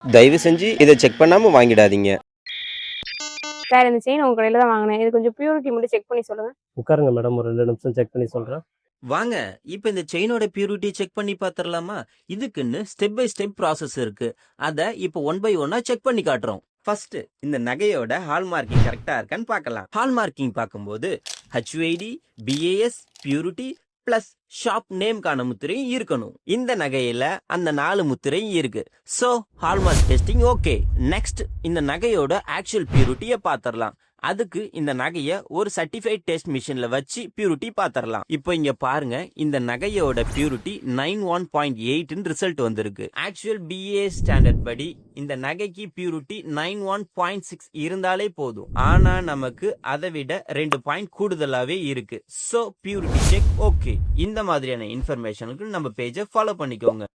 தயவு செஞ்சு இதை செக் பண்ணாம வாங்கிடாதீங்க. சார் இந்த செயின் உங்க கடையில தான் வாங்கினேன். இது கொஞ்சம் பியூரிட்டி மட்டும் செக் பண்ணி சொல்லுங்க. உட்காருங்க மேடம், ஒரு 2 நிமிஷம் செக் பண்ணி சொல்றேன். வாங்க இப்ப இந்த செயினோட பியூரிட்டி செக் பண்ணி பாத்திரலாமா? இதுக்குன்னு ஸ்டெப் பை ஸ்டெப் ப்ராசஸ் இருக்கு. அத இப்ப 1 by 1 செக் பண்ணி காட்டுறோம். ஃபர்ஸ்ட் இந்த நகையோட ஹால்மார்க்கிங் கரெக்டா இருக்கான்னு பார்க்கலாம். ஹால்மார்க்கிங் பார்க்கும்போது HUID, BAS, purity plus shop நேம்கான முத்திரையும் இருக்கணும். இந்த நகையில அந்த 4 முத்திரையும் இருக்கு. So hallmark testing okay. Next இந்த நகையோட ஆக்சுவல் பியூரிட்டியை பாத்திரலாம். அதுக்கு இந்த நகைய ஒரு சர்டிஃபைட் டெஸ்ட் மிஷின்ல வச்சு பியூரிட்டி பாத்திரலாம். இப்போ இங்க பாருங்க, இந்த நகையோட பியூரிட்டி 91.8 ரிசல்ட் வந்திருக்கு. ஆக்சுவல் BA ஸ்டாண்டர்ட் படி இந்த நகைக்கு பியூரிட்டி 91.6 இருந்தாலே போதும். ஆனா நமக்கு அதை விட 2 பாயிண்ட் கூடுதலாவே இருக்கு. So purity check okay. இந்த மாதிரியான இன்ஃபர்மேஷனுக்கு நம்ம பேஜை ஃபாலோ பண்ணிக்கோங்க.